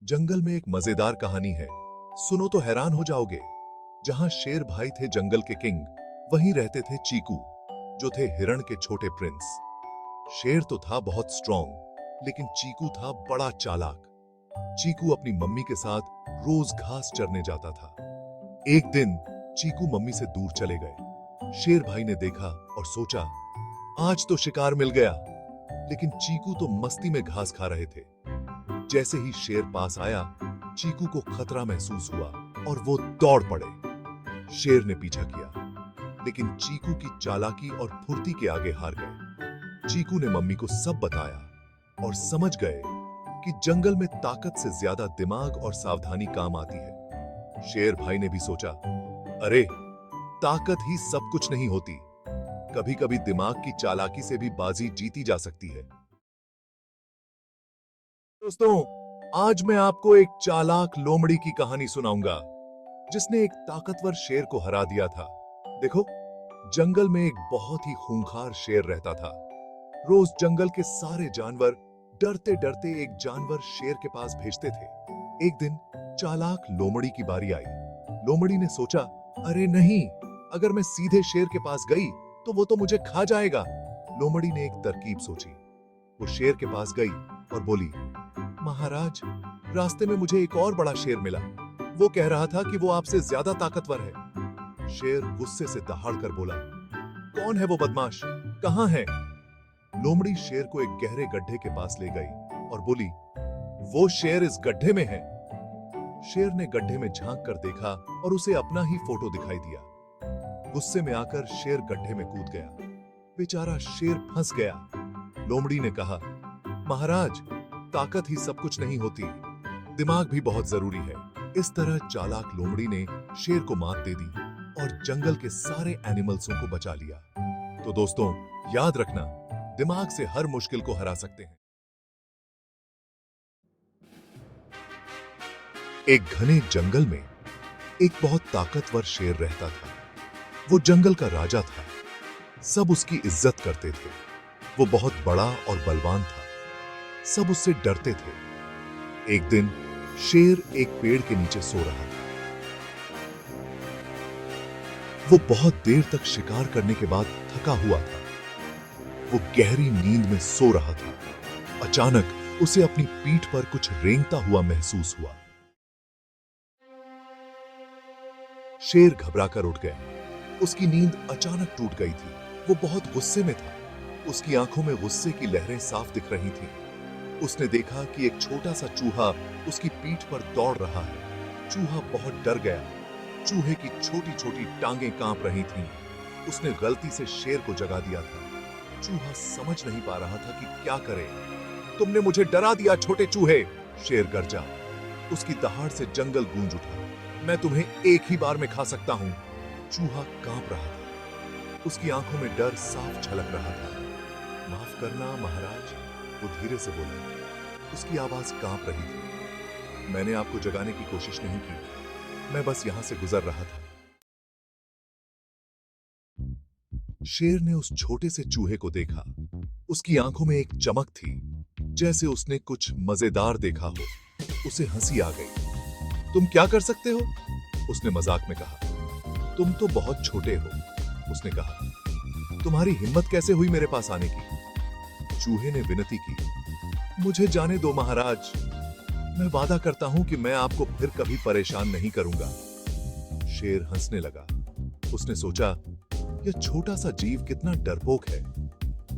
जंगल में एक मजेदार कहानी है। सुनो तो हैरान हो जाओगे। जहां शेर भाई थे जंगल के किंग, वहीं रहते थे चीकू, जो थे हिरण के छोटे प्रिंस। शेर तो था बहुत स्ट्रॉन्ग, लेकिन चीकू था बड़ा चालाक। चीकू अपनी मम्मी के साथ रोज घास चरने जाता था। एक दिन चीकू मम्मी से दूर चले गए। शेर भाई ने देखा और सोचा, आज तो शिकार मिल गया। लेकिन चीकू तो मस्ती में घास खा रहे थे। जैसे ही शेर पास आया, चीकू को खतरा महसूस हुआ और वो दौड़ पड़े। शेर ने पीछा किया, लेकिन चीकू की चालाकी और फुर्ती के आगे हार गए। चीकू ने मम्मी को सब बताया और समझ गए कि जंगल में ताकत से ज्यादा दिमाग और सावधानी काम आती है। शेर भाई ने भी सोचा, अरे, ताकत ही सब कुछ नहीं होती। कभी कभी दिमाग की चालाकी से भी बाजी जीती जा सकती है। दोस्तों, आज मैं आपको एक चालाक लोमड़ी की कहानी सुनाऊंगा, जिसने एक ताकतवर शेर को हरा दिया था। देखो, जंगल में एक बहुत ही खूंखार शेर रहता था। रोज जंगल के सारे जानवर डरते डरते एक जानवर शेर के पास भेजते थे। एक दिन चालाक लोमड़ी की बारी आई। लोमड़ी ने सोचा, अरे नहीं, अगर मैं सीधे शेर के पास गई तो वो तो मुझे खा जाएगा। लोमड़ी ने एक तरकीब सोची। वो शेर के पास गई और बोली, महाराज, रास्ते में मुझे एक और बड़ा शेर मिला। वो कह रहा था कि वो आपसे ज्यादा ताकतवर है। शेर गुस्से से दहाड़कर बोला, कौन है वो बदमाश? कहां है? लोमड़ी शेर को एक गहरे गड्ढे के पास ले गई और बोली, वो शेर इस गड्ढे में है। शेर ने गड्ढे में झांक कर देखा और उसे अपना ही फोटो दिखाई दिया। गुस्से में आकर शेर गड्ढे में कूद गया। बेचारा शेर फंस गया। लोमड़ी ने कहा, महाराज, ताकत ही सब कुछ नहीं होती, दिमाग भी बहुत जरूरी है। इस तरह चालाक लोमड़ी ने शेर को मात दे दी और जंगल के सारे एनिमल्सों को बचा लिया। तो दोस्तों, याद रखना, दिमाग से हर मुश्किल को हरा सकते हैं। एक घने जंगल में एक बहुत ताकतवर शेर रहता था। वो जंगल का राजा था। सब उसकी इज्जत करते थे। वो बहुत बड़ा और बलवान था। सब उससे डरते थे। एक दिन शेर एक पेड़ के नीचे सो रहा था। वो बहुत देर तक शिकार करने के बाद थका हुआ था। वो गहरी नींद में सो रहा था। अचानक उसे अपनी पीठ पर कुछ रेंगता हुआ महसूस हुआ। शेर घबराकर उठ गया। उसकी नींद अचानक टूट गई थी। वो बहुत गुस्से में था। उसकी आंखों में गुस्से की लहरें साफ दिख रही थीं। उसने देखा कि एक छोटा सा चूहा उसकी पीठ पर दौड़ रहा है। चूहा बहुत डर गया। चूहे की छोटी छोटी टांगें कांप रही थीं। उसने गलती से शेर को जगा दिया था। चूहा समझ नहीं पा रहा था कि क्या करे। तुमने मुझे डरा दिया, छोटे चूहे, शेर गरजा। उसकी दहाड़ से जंगल गूंज उठा। मैं तुम्हें एक ही बार में खा सकता हूं। चूहा कांप रहा था। उसकी आंखों में डर साफ झलक रहा था। माफ करना महाराज, वो धीरे से बोला। उसकी आवाज कांप रही थी। मैंने आपको जगाने की कोशिश नहीं की, मैं बस यहां से गुजर रहा था। शेर ने उस छोटे से चूहे को देखा। उसकी आंखों में एक चमक थी, जैसे उसने कुछ मजेदार देखा हो। उसे हंसी आ गई। तुम क्या कर सकते हो? उसने मजाक में कहा। तुम तो बहुत छोटे हो, उसने कहा। तुम्हारी हिम्मत कैसे हुई मेरे पास आने की? चूहे ने विनती की। मुझे जाने दो महाराज, मैं वादा करता हूं कि मैं आपको फिर कभी परेशान नहीं करूंगा। शेर हंसने लगा। उसने सोचा, यह छोटा सा जीव कितना डरपोक है।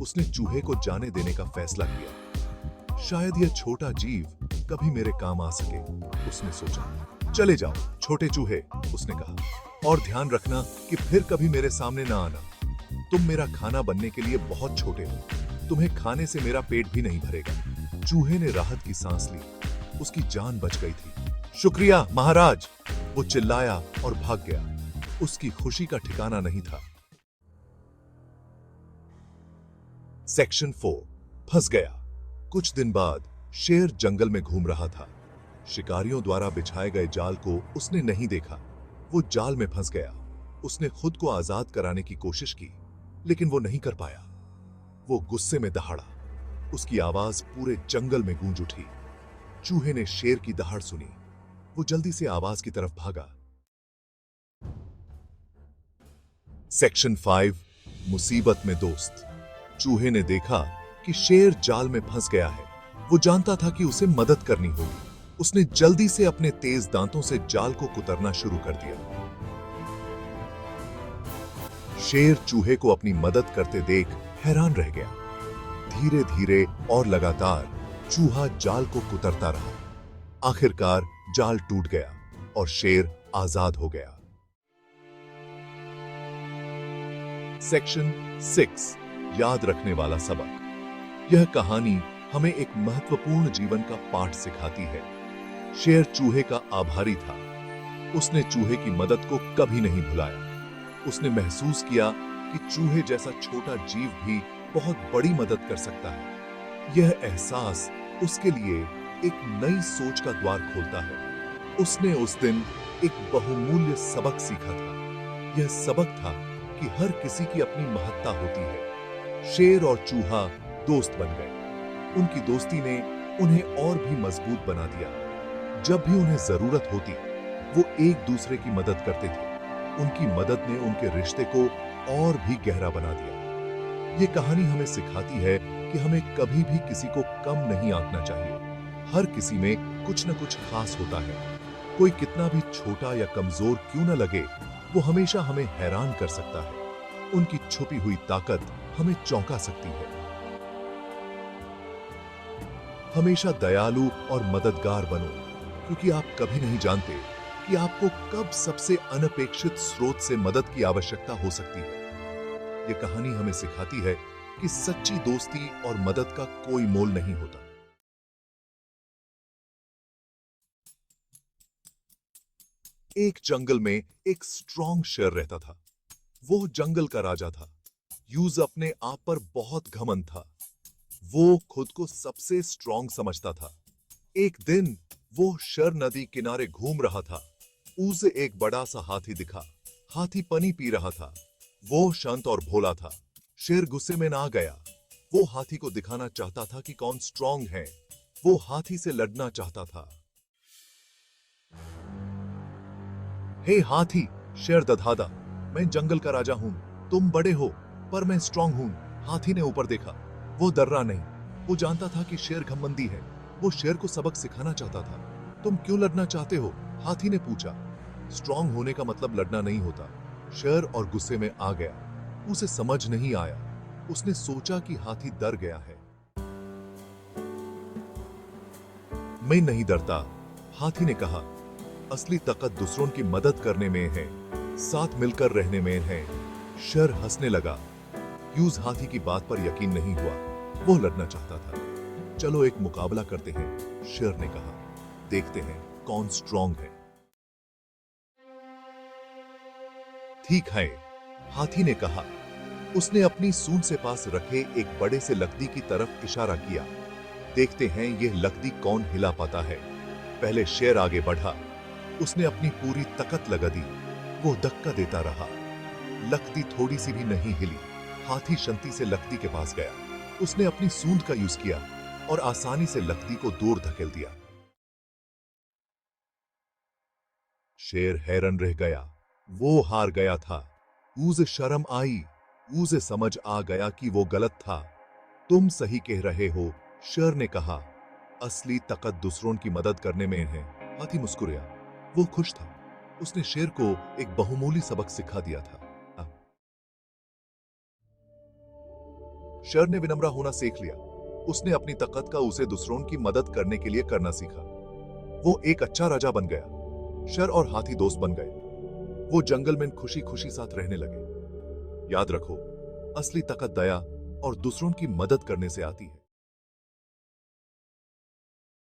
उसने चूहे को जाने देने का फैसला किया। शायद यह छोटा जीव कभी मेरे काम आ सके, उसने सोचा। चले जाओ छोटे चूहे, उसने कहा, और ध्यान रखना कि फिर कभी मेरे सामने ना आना। तुम मेरा खाना बनने के लिए बहुत छोटे हो। तुम्हें खाने से मेरा पेट भी नहीं भरेगा। चूहे ने राहत की सांस ली। उसकी जान बच गई थी। शुक्रिया महाराज, वो चिल्लाया और भाग गया। उसकी खुशी का ठिकाना नहीं था। सेक्शन 4, फंस गया। कुछ दिन बाद शेर जंगल में घूम रहा था। शिकारियों द्वारा बिछाए गए जाल को उसने नहीं देखा। वो जाल में फंस गया। उसने खुद को आजाद कराने की कोशिश की, लेकिन वो नहीं कर पाया। वो गुस्से में दहाड़ा। उसकी आवाज पूरे जंगल में गूंज उठी। चूहे ने शेर की दहाड़ सुनी। वो जल्दी से आवाज की तरफ भागा। सेक्शन 5 मुसीबत में दोस्त। चूहे ने देखा कि शेर जाल में फंस गया है। वो जानता था कि उसे मदद करनी होगी। उसने जल्दी से अपने तेज दांतों से जाल को कुतरना शुरू कर दिया। शेर चूहे को अपनी मदद करते देख हैरान रह गया। धीरे धीरे और लगातार चूहा जाल को कुतरता रहा। आखिरकार जाल टूट गया और शेर आजाद हो गया। सेक्शन 6 याद रखने वाला सबक। यह कहानी हमें एक महत्वपूर्ण जीवन का पाठ सिखाती है। शेर चूहे का आभारी था। उसने चूहे की मदद को कभी नहीं भुलाया। उसने महसूस किया कि चूहे जैसा छोटा जीव भी बहुत बड़ी मदद कर सकता है। यह एहसास उसके लिए एक नई सोच का द्वार खोलता है। उसने उस दिन एक बहुमूल्य सबक सीखा था। यह सबक था कि हर किसी की अपनी महत्ता होती है। शेर और चूहा दोस्त बन गए। उनकी दोस्ती ने उन्हें और भी मजबूत बना दिया। जब भी उन्हें जरूरत होती, वो एक दूसरे की मदद करते थे। उनकी मदद ने उनके रिश्ते को और भी गहरा बना दिया। ये कहानी हमें सिखाती है कि हमें कभी भी किसी को कम नहीं आंकना चाहिए। हर किसी में कुछ न कुछ खास होता है। कोई कितना भी छोटा या कमजोर क्यों न लगे, वो हमेशा हमें हैरान कर सकता है। उनकी छुपी हुई ताकत हमें चौंका सकती है। हमेशा दयालु और मददगार बनो, क्योंकि आप कभी नहीं जानते कि आपको कब सबसे अनपेक्षित स्रोत से मदद की आवश्यकता हो सकती है। यह कहानी हमें सिखाती है कि सच्ची दोस्ती और मदद का कोई मोल नहीं होता। एक जंगल में एक स्ट्रॉन्ग शेर रहता था। वो जंगल का राजा था। यूज अपने आप पर बहुत घमंड था। वो खुद को सबसे स्ट्रॉन्ग समझता था। एक दिन वो शर नदी किनारे घूम रहा था। उसे एक बड़ा सा हाथी दिखा। हाथी पानी पी रहा था। वो शांत और भोला था। शेर गुस्से में ना गया। वो हाथी को दिखाना चाहता था कि कौन स्ट्रॉन्ग है। वो हाथी से लड़ना चाहता था। हे हाथी, शेर दधादा, मैं जंगल का राजा हूं। तुम बड़े हो, पर मैं स्ट्रॉन्ग हूं। हाथी ने ऊपर देखा। वो डरा नहीं। वो जानता था कि शेर घमंडी है। वो शेर को सबक सिखाना चाहता था। तुम क्यों लड़ना चाहते हो? हाथी ने पूछा। स्ट्रॉन्ग होने का मतलब लड़ना नहीं होता। शेर और गुस्से में आ गया। उसे समझ नहीं आया। उसने सोचा कि हाथी डर गया है। मैं नहीं डरता, हाथी ने कहा। असली ताकत दूसरों की मदद करने में है, साथ मिलकर रहने में है। शेर हंसने लगा। यूज हाथी की बात पर यकीन नहीं हुआ। वो लड़ना चाहता था। चलो एक मुकाबला करते हैं, शेर ने कहा। देखते हैं कौन स्ट्रॉन्ग है। ठीक है, हाथी ने कहा। उसने अपनी सूंड से पास रखे एक बड़े से लकड़ी की तरफ इशारा किया। देखते हैं यह लकड़ी कौन हिला पाता है। पहले शेर आगे बढ़ा। उसने अपनी पूरी ताकत लगा दी। वो धक्का देता रहा। लकड़ी थोड़ी सी भी नहीं हिली। हाथी शांति से लकड़ी के पास गया। उसने अपनी सूंड का यूज किया और आसानी से लकड़ी को दूर धकेल दिया। शेर हैरान रह गया। वो हार गया था। उसे शर्म आई। उसे समझ आ गया कि वो गलत था। तुम सही कह रहे हो, शेर ने कहा। असली ताकत दूसरों की मदद करने में है। हाथी मुस्कुराया। वो खुश था। उसने शेर को एक बहुमूल्य सबक सिखा दिया था। शेर ने विनम्र होना सीख लिया। उसने अपनी ताकत का उसे दूसरों की मदद करने के लिए करना सीखा। वो एक अच्छा राजा बन गया। शेर और हाथी दोस्त बन गए। वो जंगल में खुशी खुशी साथ रहने लगे। याद रखो, असली ताकत दया और दूसरों की मदद करने से आती है।